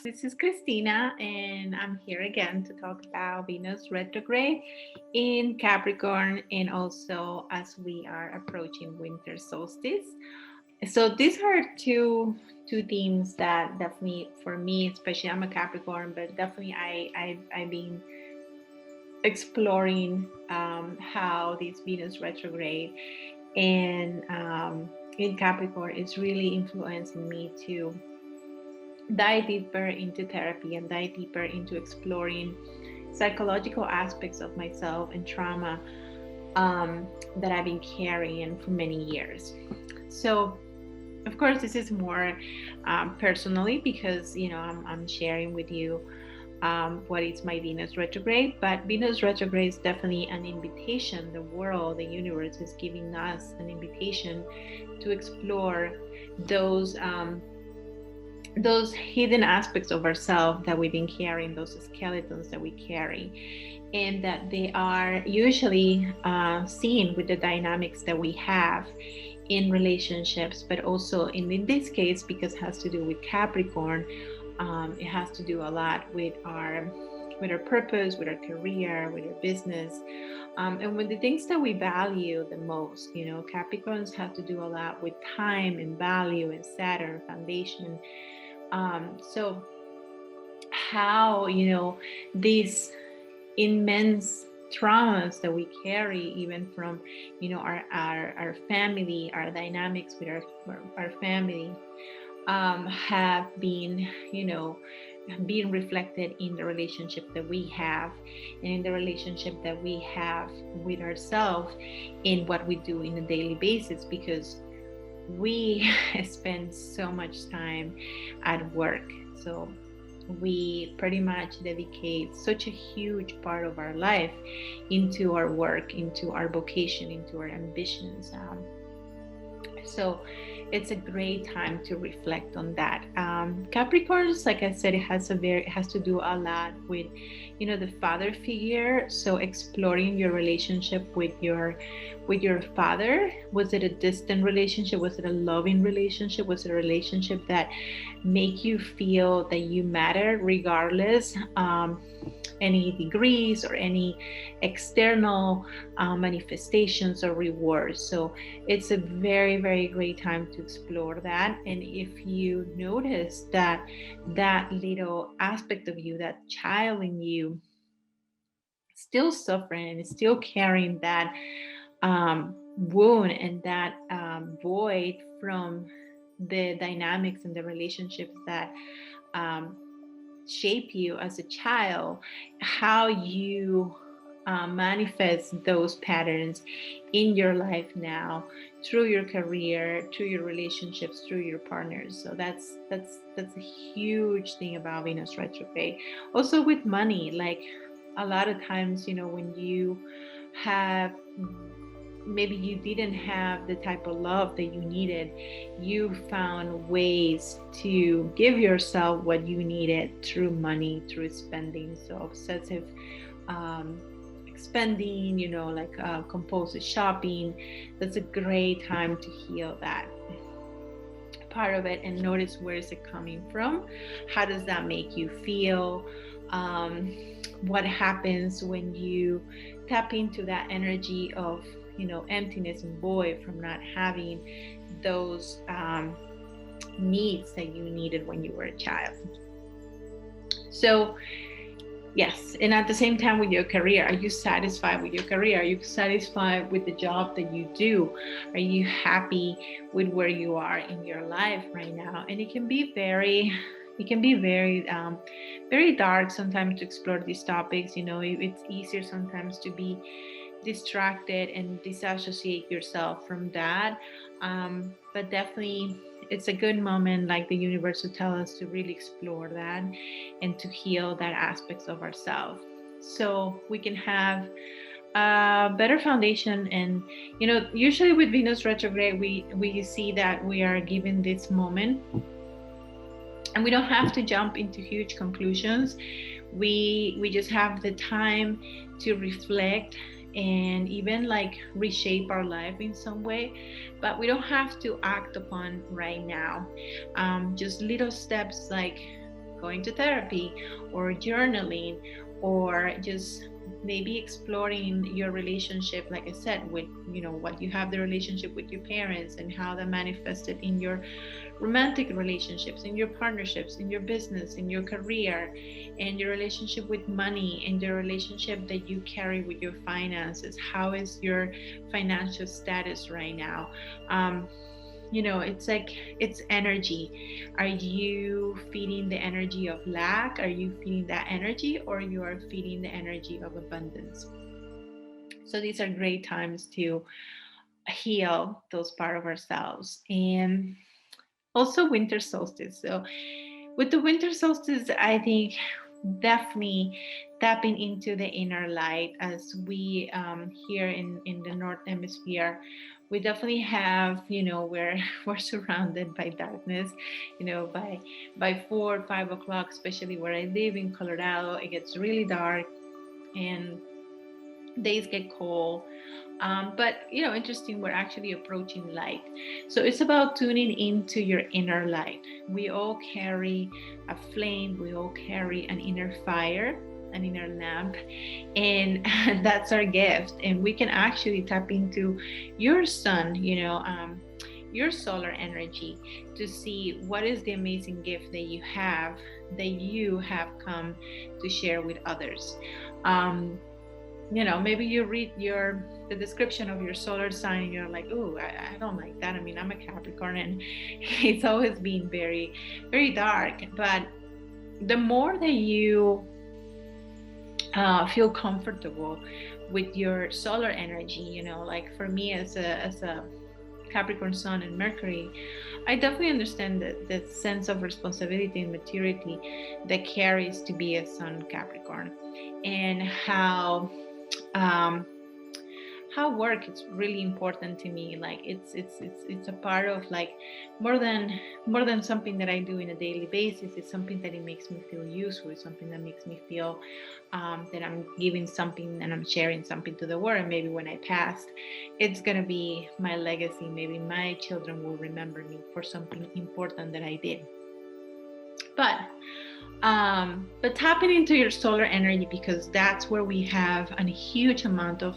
This is Christina, and I'm here again to talk about Venus retrograde in Capricorn, and also as we are approaching winter solstice. So these are two themes that definitely for me, especially I'm a Capricorn, but definitely I've been exploring how this Venus retrograde and in Capricorn is really influencing me to dive deeper into therapy and dive deeper into exploring psychological aspects of myself and trauma that I've been carrying for many years. So, of course, this is more personally because I'm sharing with you what is my Venus retrograde. But Venus retrograde is definitely an invitation. The world, the universe is giving us an invitation to explore those those hidden aspects of ourselves that we've been carrying, those skeletons that we carry, and that they are usually seen with the dynamics that we have in relationships, but also in this case, because it has to do with Capricorn, it has to do a lot with our purpose, with our career, with our business, and with the things that we value the most. Capricorns have to do a lot with time and value and Saturn foundation. So how these immense traumas that we carry, even from our family, our dynamics with our family, have been being reflected in the relationship that we have, and in the relationship that we have with ourselves, in what we do in a daily basis, because we spend so much time at work. So we pretty much dedicate such a huge part of our life into our work, into our vocation, into our ambitions. So it's a great time to reflect on that. Capricorns, like I said, it has to do a lot with the father figure. So exploring your relationship with your father. Was it a distant relationship? Was it a loving relationship? Was it a relationship that make you feel that you matter regardless any degrees or any external manifestations or rewards? So it's a very, very great time to explore that. And if you notice that little aspect of you, that child in you, still suffering and still carrying that wound and that void from the dynamics and the relationships that um, shape you as a child, how you manifest those patterns in your life now, through your career, through your relationships, through your partners. So that's a huge thing about Venus retrograde. Also with money, like a lot of times, when you have, maybe you didn't have the type of love that you needed, you found ways to give yourself what you needed through money, through spending. So obsessive spending, like compulsive shopping. That's a great time to heal that part of it and notice, where is it coming from? How does that make you feel? What happens when you tap into that energy of emptiness and void from not having those needs that you needed when you were a child? So yes, and at the same time, with your career, are you satisfied with your career? Are you satisfied with the job that you do? Are you happy with where you are in your life right now? And it can be very very dark sometimes to explore these topics. It's easier sometimes to be distracted and disassociate yourself from that, but definitely it's a good moment, like the universe, to tell us to really explore that and to heal that aspects of ourselves, so we can have a better foundation. And usually with Venus retrograde, we see that we are given this moment, and we don't have to jump into huge conclusions. We just have the time to reflect and even like reshape our life in some way, but we don't have to act upon right now. Just little steps, like going to therapy or journaling, or just maybe exploring your relationship, like I said, with what you have, the relationship with your parents and how that manifested in your romantic relationships, in your partnerships, in your business, in your career, and your relationship with money, and your relationship that you carry with your finances. How is your financial status right now? It's like, it's energy. Are you feeding the energy of lack? Are you feeding that energy, or you are feeding the energy of abundance? So these are great times to heal those part of ourselves. And also winter solstice. So with the winter solstice, I think definitely tapping into the inner light, as we here in the north hemisphere, we definitely have, we're surrounded by darkness, by 4 or 5 o'clock, especially where I live in Colorado, it gets really dark and days get cold. But interesting, we're actually approaching light. So it's about tuning into your inner light. We all carry a flame, we all carry an inner fire, an inner lamp, and that's our gift. And we can actually tap into your sun, your solar energy, to see what is the amazing gift that you have come to share with others. Maybe you read the description of your solar sign and you're like, oh, I don't like that. I mean, I'm a Capricorn and it's always been very, very dark. But the more that you feel comfortable with your solar energy, like for me as a Capricorn Sun and Mercury, I definitely understand the sense of responsibility and maturity that carries to be a Sun Capricorn, and how work is really important to me. Like it's a part of, like, more than something that I do in a daily basis. It's something that it makes me feel useful. It's something that makes me feel that I'm giving something and I'm sharing something to the world. And maybe when I pass, it's gonna be my legacy. Maybe my children will remember me for something important that I did. But tapping into your solar energy, because that's where we have a huge amount of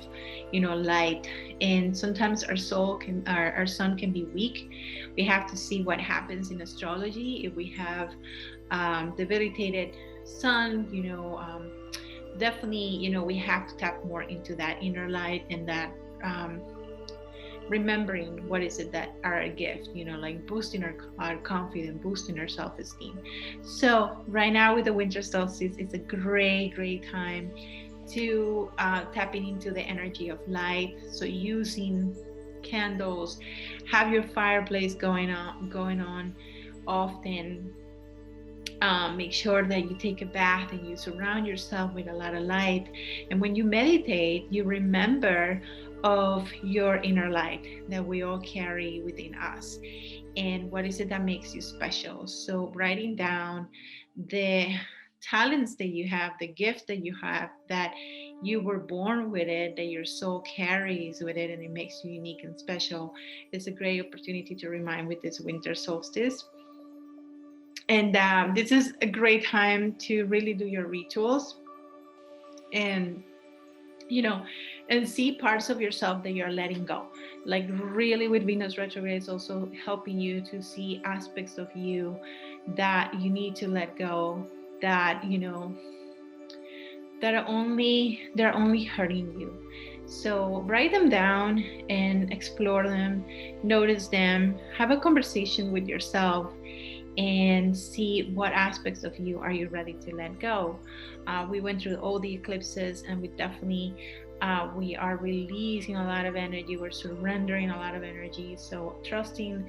light. And sometimes our sun can be weak. We have to see what happens in astrology. If we have debilitated sun, definitely we have to tap more into that inner light, and that remembering what is it that are a gift, like boosting our confidence, boosting our self-esteem. So right now with the winter solstice, it's a great time to tapping into the energy of light. So using candles, have your fireplace going on often. Make sure that you take a bath and you surround yourself with a lot of light. And when you meditate, you remember of your inner light that we all carry within us, and what is it that makes you special. So writing down the talents that you have, the gift that you have, that you were born with it, that your soul carries with it, and it makes you unique and special, is a great opportunity to remind with this winter solstice. And this is a great time to really do your rituals, and and see parts of yourself that you're letting go. Like really, with Venus retrograde, is also helping you to see aspects of you that you need to let go, that that are only hurting you. So write them down and explore them, notice them, have a conversation with yourself, and see what aspects of you are you ready to let go. We went through all the eclipses, and we definitely we are releasing a lot of energy. We're surrendering a lot of energy. So trusting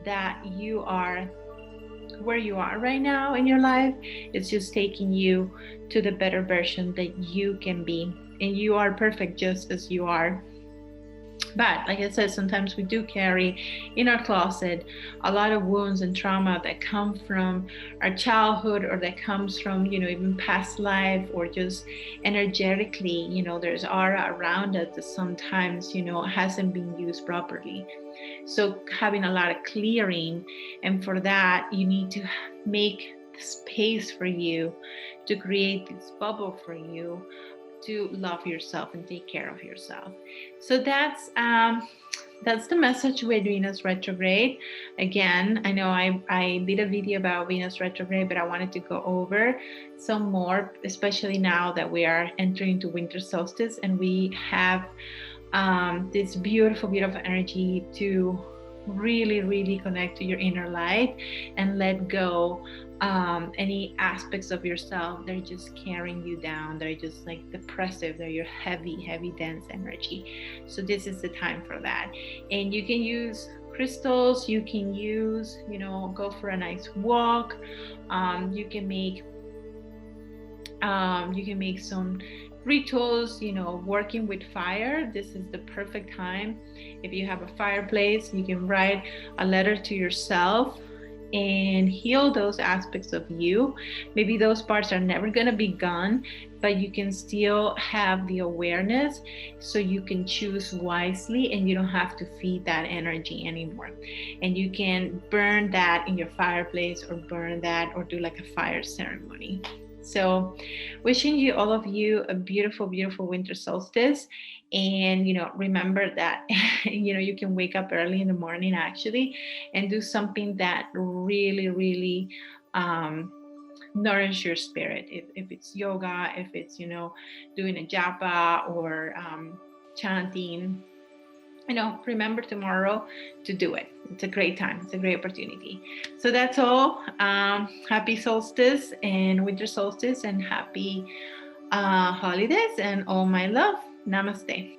that you are where you are right now in your life, it's just taking you to the better version that you can be, and you are perfect just as you are. But like I said, sometimes we do carry in our closet a lot of wounds and trauma that come from our childhood, or that comes from, even past life, or just energetically, there's aura around us that sometimes, hasn't been used properly. So having a lot of clearing, and for that, you need to make space for you, to create this bubble for you, to love yourself and take care of yourself. So that's the message with Venus retrograde. Again, I know I did a video about Venus retrograde, but I wanted to go over some more, especially now that we are entering into winter solstice and we have this beautiful, beautiful energy to really, really connect to your inner light and let go any aspects of yourself that are just carrying you down. They're just like depressive. They're your heavy, heavy, dense energy. So this is the time for that. And you can use crystals. You can use, go for a nice walk. You can make some rituals, working with fire. This is the perfect time. If you have a fireplace, you can write a letter to yourself and heal those aspects of you. Maybe those parts are never going to be gone, but you can still have the awareness so you can choose wisely and you don't have to feed that energy anymore. And you can burn that in your fireplace or burn that or do like a fire ceremony. So wishing you, all of you, a beautiful, beautiful winter solstice. And, remember that, you can wake up early in the morning actually and do something that really, really nourish your spirit. If it's yoga, if it's, doing a japa or chanting, remember tomorrow to do it. It's a great time. It's a great opportunity. So that's all. Happy solstice and winter solstice and happy holidays and all my love. Namaste.